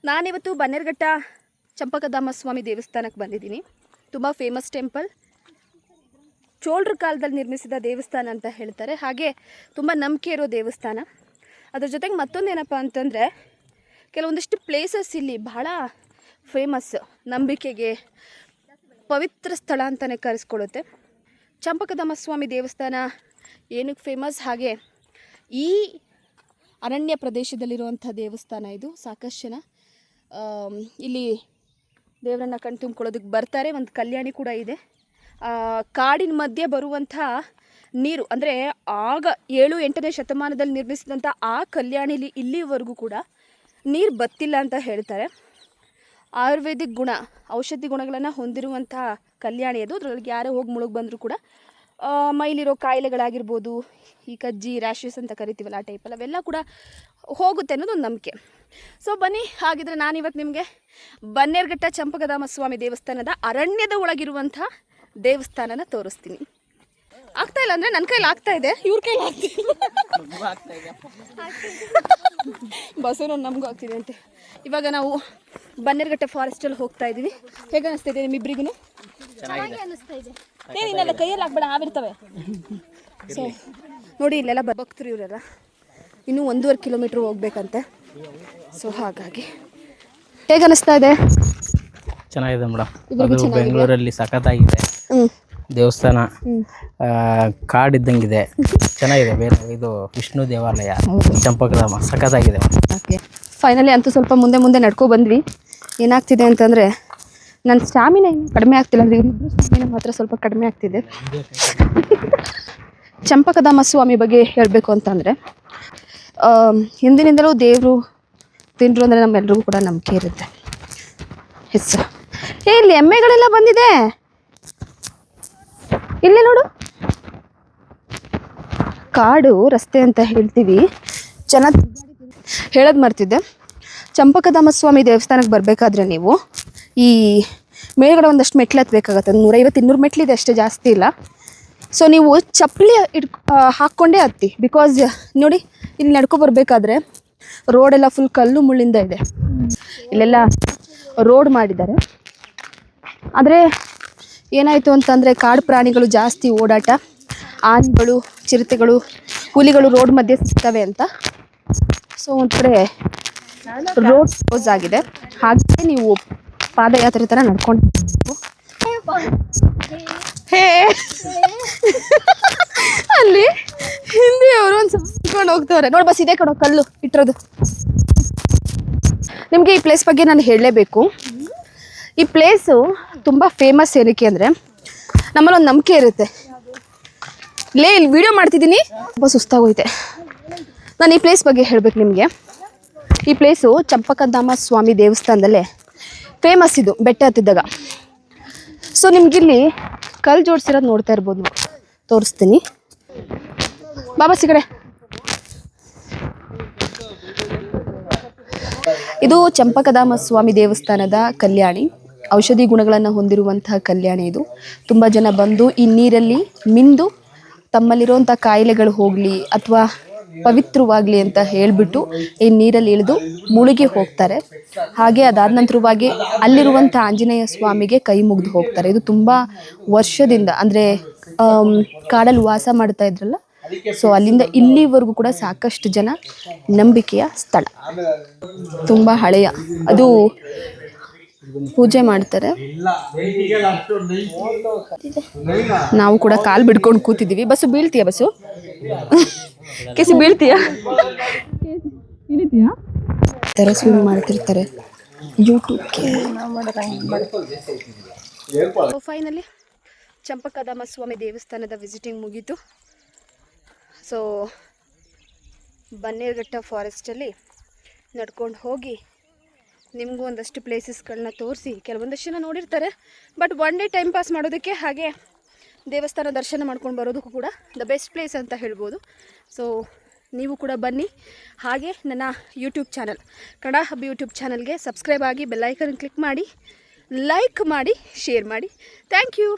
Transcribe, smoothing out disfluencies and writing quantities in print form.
ನಾನಿವತ್ತು ಬನ್ನೇರುಘಟ್ಟ ಚಂಪಕಧಾಮ ಸ್ವಾಮಿ ದೇವಸ್ಥಾನಕ್ಕೆ ಬಂದಿದ್ದೀನಿ. ತುಂಬ ಫೇಮಸ್ ಟೆಂಪಲ್, ಚೋಳರ ಕಾಲದಲ್ಲಿ ನಿರ್ಮಿಸಿದ ದೇವಸ್ಥಾನ ಅಂತ ಹೇಳ್ತಾರೆ. ಹಾಗೆ ತುಂಬ ನಂಬಿಕೆ ಇರೋ ದೇವಸ್ಥಾನ. ಅದ್ರ ಜೊತೆಗೆ ಮತ್ತೊಂದು ಏನಪ್ಪ ಅಂತಂದರೆ, ಕೆಲವೊಂದಿಷ್ಟು ಪ್ಲೇಸಸ್ ಇಲ್ಲಿ ಬಹಳ ಫೇಮಸ್, ನಂಬಿಕೆಗೆ ಪವಿತ್ರ ಸ್ಥಳ ಅಂತಲೇ ಕರೆಸ್ಕೊಳ್ಳುತ್ತೆ. ಚಂಪಕಧಾಮ ಸ್ವಾಮಿ ದೇವಸ್ಥಾನ ಏನಕ್ಕೆ ಫೇಮಸ್, ಹಾಗೆ ಈ ಅರಣ್ಯ ಪ್ರದೇಶದಲ್ಲಿರುವಂಥ ದೇವಸ್ಥಾನ ಇದು. ಸಾಕಷ್ಟು ಜನ ಇಲ್ಲಿ ದೇವರನ್ನು ಕಣ್ ತುಂಬಿಕೊಳ್ಳೋದಕ್ಕೆ ಬರ್ತಾರೆ. ಒಂದು ಕಲ್ಯಾಣಿ ಕೂಡ ಇದೆ. ಕಾಡಿನ ಮಧ್ಯೆ ಬರುವಂಥ ನೀರು, ಅಂದರೆ ಆಗ 7-8ನೇ ಶತಮಾನದಲ್ಲಿ ನಿರ್ಮಿಸಿದಂಥ ಆ ಕಲ್ಯಾಣಿಲಿ ಇಲ್ಲಿವರೆಗೂ ಕೂಡ ನೀರು ಬತ್ತಿಲ್ಲ ಅಂತ ಹೇಳ್ತಾರೆ. ಆಯುರ್ವೇದಿಕ್ ಗುಣ, ಔಷಧಿ ಗುಣಗಳನ್ನು ಹೊಂದಿರುವಂಥ ಕಲ್ಯಾಣಿ ಅದು. ಅದ್ರೊಳಗೆ ಯಾರೇ ಹೋಗಿ ಮುಳುಗಿ ಬಂದರೂ ಕೂಡ ಮೈಲಿರೋ ಕಾಯಿಲೆಗಳಾಗಿರ್ಬೋದು, ಈ ಕಜ್ಜಿ ರ್ಯಾಷಸ್ ಅಂತ ಕರಿತೀವಲ್ಲ ಆ ಟೈಪಲ್ಲಿ, ಅವೆಲ್ಲ ಕೂಡ ಹೋಗುತ್ತೆ ಅನ್ನೋದೊಂದು ನಂಬಿಕೆ. ಸೊ ಬನ್ನಿ, ಹಾಗಿದ್ರೆ ನಾನಿವತ್ತು ನಿಮಗೆ ಬನ್ನೇರುಘಟ್ಟ ಚಂಪಕಧಾಮ ಸ್ವಾಮಿ ದೇವಸ್ಥಾನದ ಅರಣ್ಯದ ಒಳಗಿರುವಂಥ ದೇವಸ್ಥಾನನ ತೋರಿಸ್ತೀನಿ. ಆಗ್ತಾ ಇಲ್ಲ ಅಂದರೆ ನನ್ನ ಕೈಲಿ ಆಗ್ತಾ ಇದೆ, ಇವ್ರ ಕೈಲಿ ಆಗ್ತಿಲ್ಲ. ಬಸವನ ನಮಗೂ ಆಗ್ತಿದೆ ಅಂತೆ. ಇವಾಗ ನಾವು ಬನ್ನೇರುಘಟ್ಟ ಫಾರೆಸ್ಟಲ್ಲಿ ಹೋಗ್ತಾ ಇದ್ದೀವಿ. ಹೇಗೆ ಅನಿಸ್ತಾ ಇದೆ ನಿಮ್ಮಿಬ್ಬರಿಗೂ? ಏನಿಲ್ಲ, ಕೈಯಲ್ಲಿ ಹಾಕ್ಬೇಡ, ಆವಿರ್ತವೆ. ಸೊ ನೋಡಿ, ಇಲ್ಲೆಲ್ಲ ಭಕ್ತರು ಇವರೆಲ್ಲ ಇನ್ನೂ 1.5 ಕಿಲೋಮೀಟ್ರ್ ಹೋಗ್ಬೇಕಂತೆ. ಸೊ ಹಾಗಾಗಿ ಹೇಗೆ ಅನಿಸ್ತಾ ಇದೆ? ಚೆನ್ನಾಗಿದೆ ಮೇಡಮ್. ಅದು ಬೆಂಗಳೂರಲ್ಲಿ ಸಖತ್ತಾಗಿದೆ ದೇವಸ್ಥಾನ, ಕಾಡಿದ್ದಂಗಿದೆ, ಚೆನ್ನಾಗಿದೆ. ಬೇರೆ ಇದು ವಿಷ್ಣು ದೇವಾಲಯ, ಚಂಪಕಧಾಮ ಸಖತ್ತಾಗಿದೆ. ಫೈನಲಿ ಅಂತೂ ಸ್ವಲ್ಪ ಮುಂದೆ ನಡ್ಕೊ ಬಂದ್ವಿ. ಏನಾಗ್ತಿದೆ ಅಂತಂದರೆ, ನನ್ನ ಸ್ಟಾಮಿನಾ ಇನ್ನೂ ಕಡಿಮೆ ಆಗ್ತಿಲ್ಲ, ಅಂದರೆ ಇವರಿಬ್ಬರು ಸ್ಟಾಮಿನಾ ಮಾತ್ರ ಸ್ವಲ್ಪ ಕಡಿಮೆ ಆಗ್ತಿದೆ. ಚಂಪಕಧಾಮ ಸ್ವಾಮಿ ಬಗ್ಗೆ ಹೇಳಬೇಕು ಅಂತಂದರೆ, ಹಿಂದಿನಿಂದಲೂ ದೇವರು ತಿಂದರು ಅಂದರೆ ನಮ್ಮೆಲ್ರಿಗೂ ಕೂಡ ನಂಬಿಕೆ ಇರುತ್ತೆ. ಹೆಸ್ಸು ಇಲ್ಲಿ ಎಮ್ಮೆಗಳೆಲ್ಲ ಬಂದಿದೆ, ಇಲ್ಲಿ ನೋಡು. ಕಾಡು ರಸ್ತೆ ಅಂತ ಹೇಳ್ತೀವಿ, ಚೆನ್ನಾಗಿ ಹೇಳೋದು ಮರ್ತಿದ್ದೆ. ಚಂಪಕಧಾಮ ಸ್ವಾಮಿ ದೇವಸ್ಥಾನಕ್ಕೆ ಬರಬೇಕಾದ್ರೆ ನೀವು ಈ ಮೇಲ್ಗಡೆ ಒಂದಷ್ಟು ಮೆಟ್ಲು ಹತ್ತಬೇಕಾಗತ್ತೆ. 150-200 ಮೆಟ್ಲಿದೆ ಅಷ್ಟೇ, ಜಾಸ್ತಿ ಇಲ್ಲ. ಸೊ ನೀವು ಚಪ್ಪಲಿ ಹಾಕ್ಕೊಂಡೇ ಹತ್ತಿ. ಬಿಕಾಸ್ ನೋಡಿ, ಇಲ್ಲಿ ನಡ್ಕೊ ಬರಬೇಕಾದ್ರೆ ರೋಡೆಲ್ಲ ಫುಲ್ ಕಲ್ಲು ಮುಳ್ಳಿಂದ ಇದೆ. ಇಲ್ಲೆಲ್ಲ ರೋಡ್ ಮಾಡಿದ್ದಾರೆ. ಆದರೆ ಏನಾಯಿತು ಅಂತಂದರೆ, ಕಾಡು ಪ್ರಾಣಿಗಳು ಜಾಸ್ತಿ ಓಡಾಟ, ಆನೆಗಳು, ಚಿರತೆಗಳು, ಹುಲಿಗಳು ರೋಡ್ ಮಧ್ಯೆ ಸಿಗ್ತವೆ ಅಂತ. ಸೊ ಒಂದು ಕಡೆ ರೋಡ್ ಕ್ಲೋಸ್ ಆಗಿದೆ. ಹಾಗೆ ನೀವು ಪಾದಯಾತ್ರೆ ಥರ ನಡ್ಕೊಂಡು ಅಲ್ಲಿ ಹಿಂದಿ ಅವರು ಒಂದು ಸ್ವಲ್ಪ ಹೋಗ್ತವ್ರೆ ನೋಡಿ. ಬಸ್ ಇದೆ ಕಣೋ ಕಲ್ಲು ಇಟ್ಟಿರೋದು. ನಿಮಗೆ ಈ ಪ್ಲೇಸ್ ಬಗ್ಗೆ ನಾನು ಹೇಳಲೇಬೇಕು. ಈ ಪ್ಲೇಸು ತುಂಬ ಫೇಮಸ್ ಏನಕ್ಕೆ ಅಂದರೆ, ನಮ್ಮಲ್ಲೊಂದು ನಂಬಿಕೆ ಇರುತ್ತೆ. ಇಲ್ಲಿ ವಿಡಿಯೋ ಮಾಡ್ತಿದ್ದೀನಿ, ತುಂಬ ಸುಸ್ತಾಗೋಯ್ತೆ. ನಾನು ಈ ಪ್ಲೇಸ್ ಬಗ್ಗೆ ಹೇಳಬೇಕು ನಿಮಗೆ. ಈ ಪ್ಲೇಸು ಚಂಪಕಧಾಮ ಸ್ವಾಮಿ ದೇವಸ್ಥಾನದಲ್ಲೇ ಫೇಮಸ್. ಇದು ಬೆಟ್ಟ ಹತ್ತಿದ್ದಾಗ. ಸೊ ನಿಮಗಿಲ್ಲಿ ಕಲ್ಲು ಜೋಡಿಸಿರೋದು ನೋಡ್ತಾ ಇರ್ಬೋದು. ನಾವು ತೋರಿಸ್ತೀನಿ, ಬಾಬಾ ಸಿಗಡೆ. ಇದು ಚಂಪಕಧಾಮ ಸ್ವಾಮಿ ದೇವಸ್ಥಾನದ ಕಲ್ಯಾಣಿ, ಔಷಧಿ ಗುಣಗಳನ್ನು ಹೊಂದಿರುವಂತಹ ಕಲ್ಯಾಣಿ ಇದು. ತುಂಬ ಜನ ಬಂದು ಈ ನೀರಲ್ಲಿ ಮಿಂದು ತಮ್ಮಲ್ಲಿರುವಂಥ ಕಾಯಿಲೆಗಳು ಹೋಗಲಿ ಅಥವಾ ಪವಿತ್ರವಾಗಲಿ ಅಂತ ಹೇಳಿಬಿಟ್ಟು ಈ ನೀರಲ್ಲಿ ಇಳಿದು ಮುಳುಗಿ ಹೋಗ್ತಾರೆ. ಹಾಗೆ ಅದಾದ ನಂತರವಾಗಿ ಅಲ್ಲಿರುವಂಥ ಆಂಜನೇಯ ಸ್ವಾಮಿಗೆ ಕೈ ಮುಗಿದು ಹೋಗ್ತಾರೆ. ಇದು ತುಂಬ ವರ್ಷದಿಂದ, ಅಂದರೆ ಕಾಡಲ್ಲಿ ವಾಸ ಮಾಡ್ತಾ ಇದ್ರಲ್ಲ, ಸೊ ಅಲ್ಲಿಂದ ಇಲ್ಲಿವರೆಗೂ ಕೂಡ ಸಾಕಷ್ಟು ಜನ ನಂಬಿಕೆಯ ಸ್ಥಳ. ತುಂಬ ಹಳೆಯ ಅದು, ಪೂಜೆ ಮಾಡ್ತಾರೆ. ನಾವು ಕೂಡ ಕಾಲು ಬಿಡ್ಕೊಂಡು ಕೂತಿದ್ದೀವಿ. ಬಸ್ಸು ಬೀಳ್ತೀಯ? ಬಸ್ಸು ಕೇಸಿ ಬೀಳ್ತೀಯಾ? ಇಳಿತೀಯಾ? ಥರ ಸ್ವಿಮ್ ಮಾಡ್ತಿರ್ತಾರೆ ಯೂಟ್ಯೂಬ್ಗೆ. ಫೈನಲಿ ಚಂಪಕಧಾಮ ಸ್ವಾಮಿ ದೇವಸ್ಥಾನದ ವಿಸಿಟಿಂಗ್ ಮುಗೀತು. ಸೊ ಬನ್ನೇರುಘಟ್ಟ ಫಾರೆಸ್ಟಲ್ಲಿ ನಡ್ಕೊಂಡು ಹೋಗಿ ನಿಮಗೂ ಒಂದಷ್ಟು ಪ್ಲೇಸಸ್ಗಳನ್ನ ತೋರಿಸಿ, ಕೆಲವೊಂದಷ್ಟು ಜನ ನೋಡಿರ್ತಾರೆ, but one day time pass ಮಾಡೋದಕ್ಕೆ ಹಾಗೆ ದೇವಸ್ಥಾನ ದರ್ಶನ ಮಾಡ್ಕೊಂಡು ಬರೋದಕ್ಕೂ ಕೂಡ ದ ಬೆಸ್ಟ್ ಪ್ಲೇಸ್ ಅಂತ ಹೇಳ್ಬೋದು. ಸೊ ನೀವು ಕೂಡ ಬನ್ನಿ. ಹಾಗೆ ನನ್ನ YouTube channel, Kannada hub YouTube ಚಾನಲ್ಗೆ ಸಬ್ಸ್ಕ್ರೈಬ್ ಆಗಿ, ಬೆಲ್ಲೈಕನ್ ಕ್ಲಿಕ್ ಮಾಡಿ, ಲೈಕ್ ಮಾಡಿ, ಶೇರ್ ಮಾಡಿ. Thank you.